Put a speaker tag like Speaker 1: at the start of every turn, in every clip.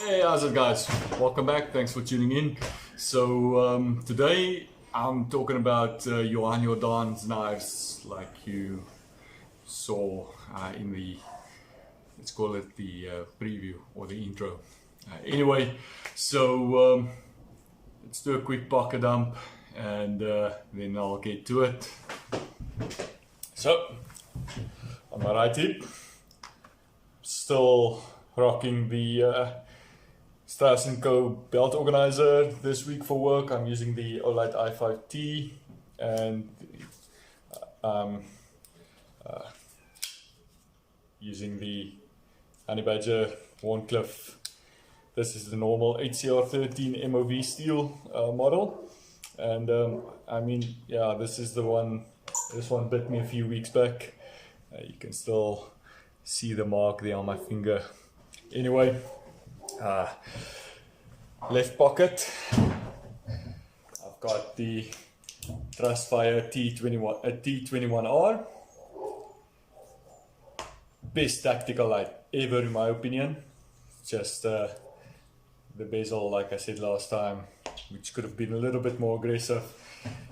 Speaker 1: Hey, how's it guys? Welcome back, thanks for tuning in. So today I'm talking about Jordaan's knives, like you saw in the, let's call it the preview or the intro. Anyway, so let's do a quick pocket dump and then I'll get to it. So, on my right hip, still rocking the Strauss & Co belt organizer this week for work. I'm using the Olight i5T and using the Honey Badger Warncliffe. This is the normal HCR13 MOV steel model, and I mean, yeah, this is the one. This one bit me a few weeks back. You can still see the mark there on my finger. Anyway, left pocket, I've got the Trustfire T21R. Best tactical light ever in my opinion. Just the bezel, like I said last time, which could have been a little bit more aggressive.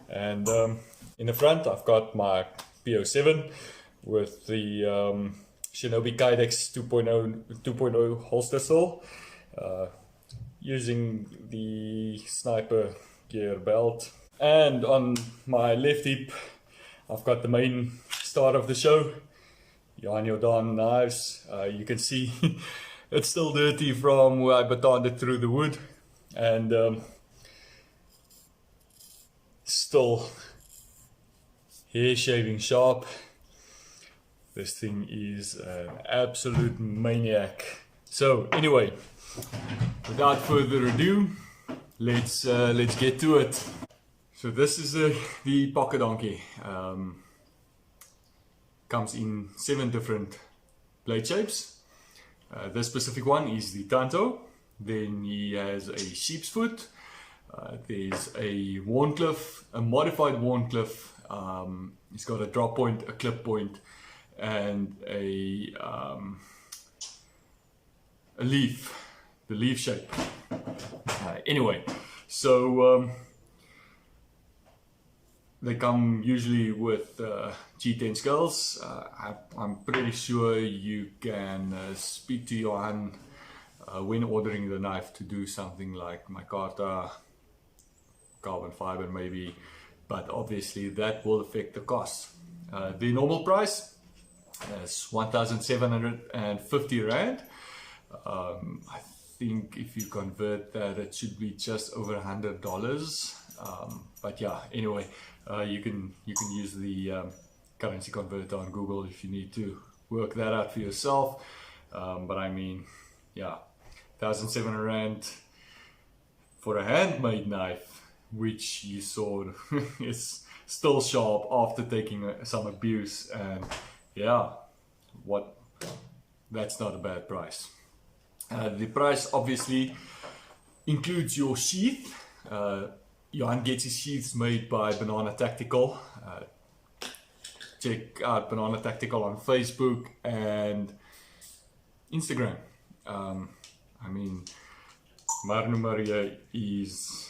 Speaker 1: And in the front I've got my PO7 with the Shinobi Kydex 2.0 holster saw, using the sniper gear belt. And on my left hip I've got the main star of the show, Jordaan knives. You can see it's still dirty from where I batoned it through the wood, and still hair shaving sharp. This thing is an absolute maniac. So anyway, without further ado, let's get to it. So this is the Pocket Donkey. Comes in 7 different blade shapes. This specific one is the Tanto. Then he has a sheep's foot. There's a Warncliffe, a modified Warncliffe. It's got a drop point, a clip point, and a leaf, the leaf shape. Anyway, so they come usually with G10 scales. I'm pretty sure you can speak to Johan when ordering the knife to do something like micarta, carbon fiber maybe, but obviously that will affect the cost. The normal price is 1,750 Rand. I think if you convert that, it should be just over $100. But yeah, anyway, you can use the currency converter on Google if you need to work that out for yourself. But I mean, yeah, 1,700 Rand for a handmade knife, which you saw is still sharp after taking some abuse, and yeah, that's not a bad price. The price obviously includes your sheath. Johan gets his sheaths made by Banana Tactical. Check out Banana Tactical on Facebook and Instagram. I mean, Marno Maria is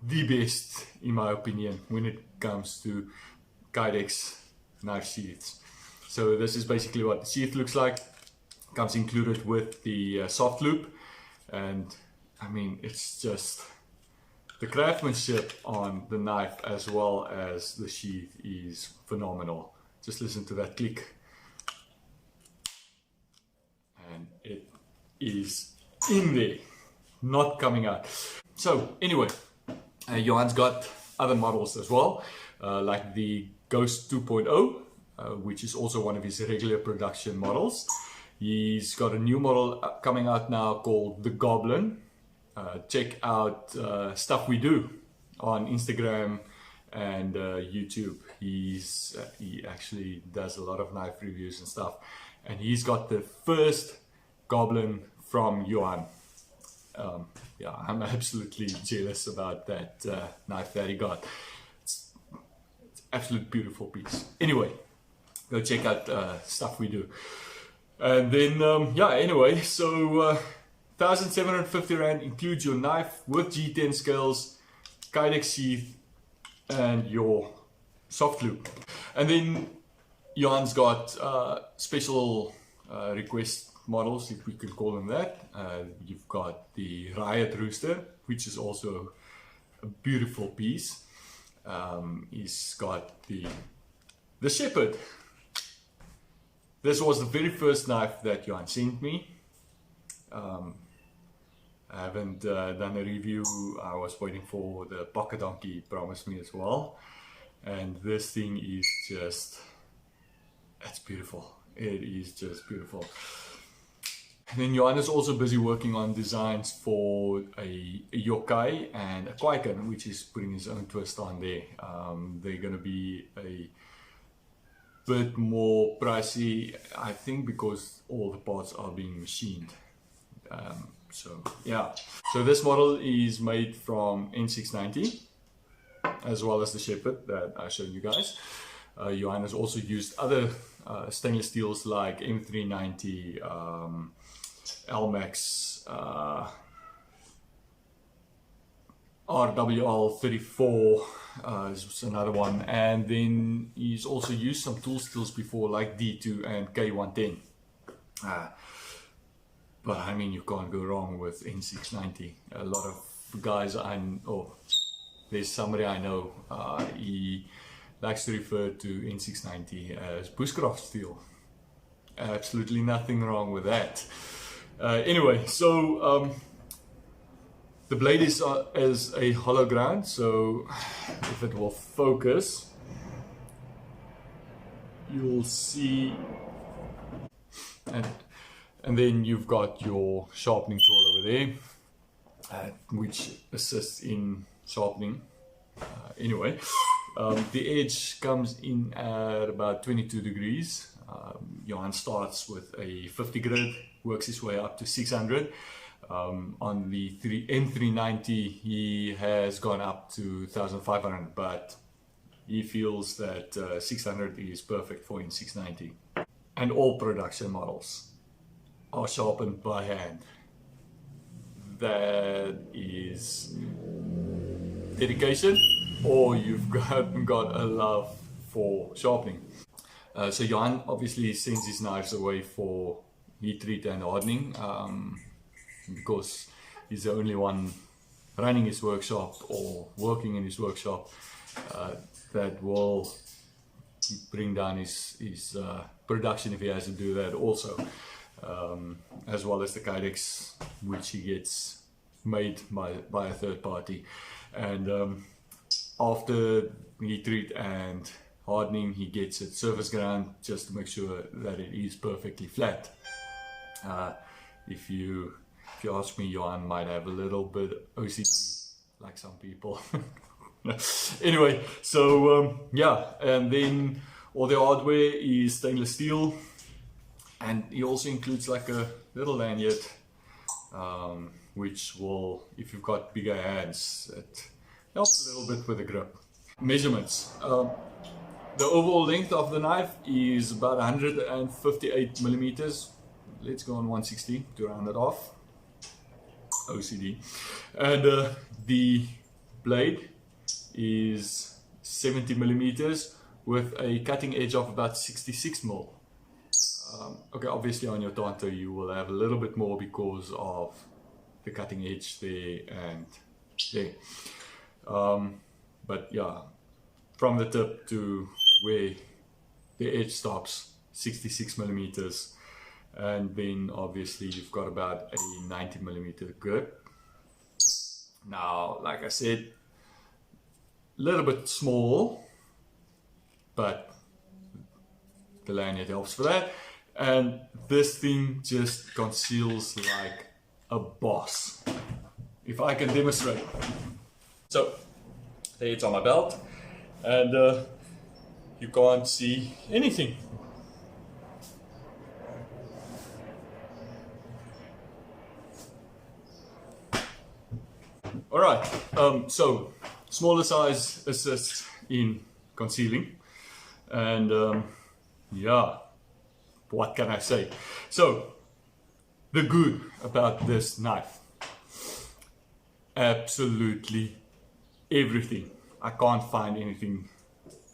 Speaker 1: the best in my opinion when it comes to Kydex knife sheaths. So this is basically what the sheath looks like. Comes included with the soft loop, and I mean, it's just the craftsmanship on the knife as well as the sheath is phenomenal. Just listen to that click, and it is in there, not coming out. So anyway, Johan's got other models as well, like the Ghost 2.0, which is also one of his regular production models. He's got a new model coming out now called the Goblin. Check out Stuff We Do on Instagram and YouTube. He actually does a lot of knife reviews and stuff, and he's got the first Goblin from Johan. Yeah, I'm absolutely jealous about that knife that he got. It's absolute beautiful piece. Anyway, go check out Stuff We Do. And then yeah, anyway, so 1,750 Rand includes your knife with G10 scales, Kydex sheath, and your soft glue. And then Johan's got special request models, if we could call them that. You've got the Riot Rooster, which is also a beautiful piece. He's got the Shepherd. This was the very first knife that Johan sent me. I haven't done a review. I was waiting for the Pocket Donkey he promised me as well. And this thing is just, it's beautiful. It is just beautiful. And then Johan is also busy working on designs for a yokai and a kwaiken, which is putting his own twist on there. They're going to be a bit more pricey, I think, because all the parts are being machined. So yeah, so this model is made from N690 as well as the Shepherd that I showed you guys. Johan has also used other stainless steels like M390, LMAX, RWL34 is another one, and then he's also used some tool steels before like D2 and K110. But I mean, you can't go wrong with N690. A lot of guys there's somebody I know, he likes to refer to N690 as bushcraft steel. Absolutely nothing wrong with that. Anyway, so the blade is a hollow ground, so if it will focus, you'll see, and then you've got your sharpening tool over there, which assists in sharpening. Anyway, the edge comes in at about 22 degrees. Johan starts with a 50 grit, works his way up to 600. On the M390 he has gone up to 1500, but he feels that 600 is perfect for N690. And all production models are sharpened by hand. That is dedication, or you've got a love for sharpening. So Johan obviously sends his knives away for heat treat and hardening, because he's the only one running his workshop or working in his workshop that will bring down his production if he has to do that also, as well as the Kydex, which he gets made by a third party. And after heat treat and hardening, he gets it surface ground just to make sure that it is perfectly flat. If you ask me, Johan might have a little bit OCD, like some people. Anyway, so yeah, and then all the hardware is stainless steel, and he also includes like a little lanyard, which will, if you've got bigger hands, it helps a little bit with the grip. Measurements. The overall length of the knife is about 158 millimeters. Let's go on 160 to round it off. OCD. And the blade is 70 millimeters with a cutting edge of about 66 mil. Okay, obviously on your Tanto you will have a little bit more because of the cutting edge there and there. But yeah, from the tip to where the edge stops, 66 millimeters. And then obviously you've got about a 90 millimeter grip. Now, like I said, a little bit small, but the lanyard helps for that. And this thing just conceals like a boss, if I can demonstrate. So there it's on my belt, and you can't see anything. Alright, so smaller size assists in concealing, and yeah, what can I say? So the good about this knife. Absolutely everything. I can't find anything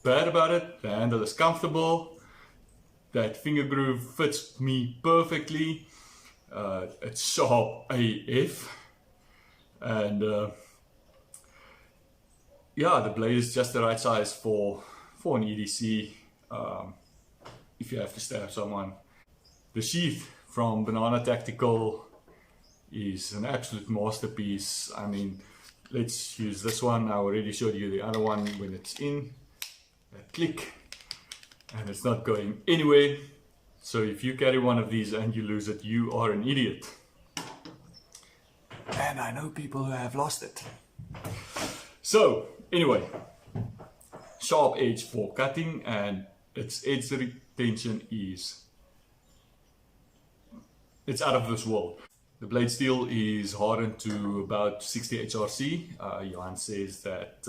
Speaker 1: bad about it. The handle is comfortable. That finger groove fits me perfectly. It's sharp AF. And yeah, the blade is just the right size for an EDC if you have to stab someone. The sheath from Banana Tactical is an absolute masterpiece. I mean, let's use this one. I already showed you the other one when it's in. Click, and it's not going anywhere. So if you carry one of these and you lose it, you are an idiot. And I know people who have lost it. So anyway, sharp edge for cutting, and its edge retention is, it's out of this world. The blade steel is hardened to about 60 HRC. Johan says that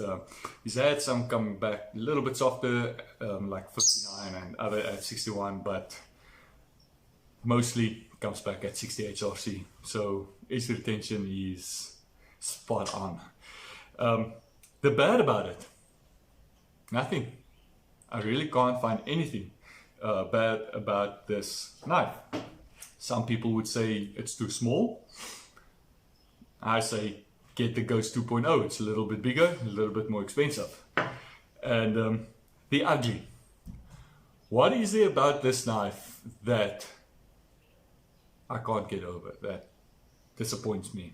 Speaker 1: he's had some coming back a little bit softer, like 59 and other at 61, but mostly comes back at 60 HRC. So edge retention is spot on. The bad about it, nothing. I really can't find anything bad about this knife. Some people would say it's too small. I say get the Ghost 2.0. It's a little bit bigger, a little bit more expensive. And the ugly. What is there about this knife that I can't get over, that disappoints me?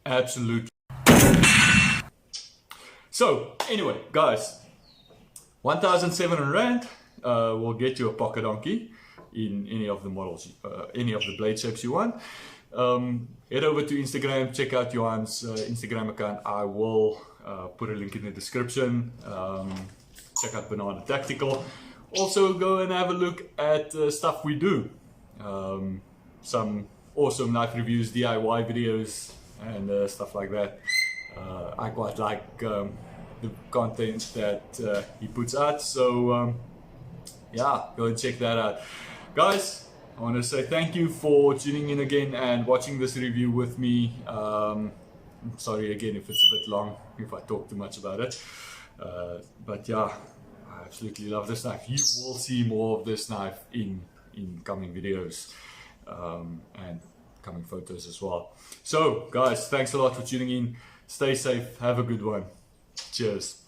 Speaker 1: Absolutely. So anyway, guys, 1,700 Rand will get you a pocket donkey in any of the models, any of the blade shapes you want. Head over to Instagram, check out Johan's Instagram account. I will put a link in the description. Check out Banana Tactical. Also go and have a look at stuff we do. Some awesome knife reviews, DIY videos and stuff like that. I quite like the content that he puts out, so yeah, go and check that out. Guys, I want to say thank you for tuning in again and watching this review with me. I'm sorry again if it's a bit long, if I talk too much about it, but yeah, I absolutely love this knife. You will see more of this knife in coming videos and coming photos as well. So guys, thanks a lot for tuning in. Stay safe, have a good one. Cheers.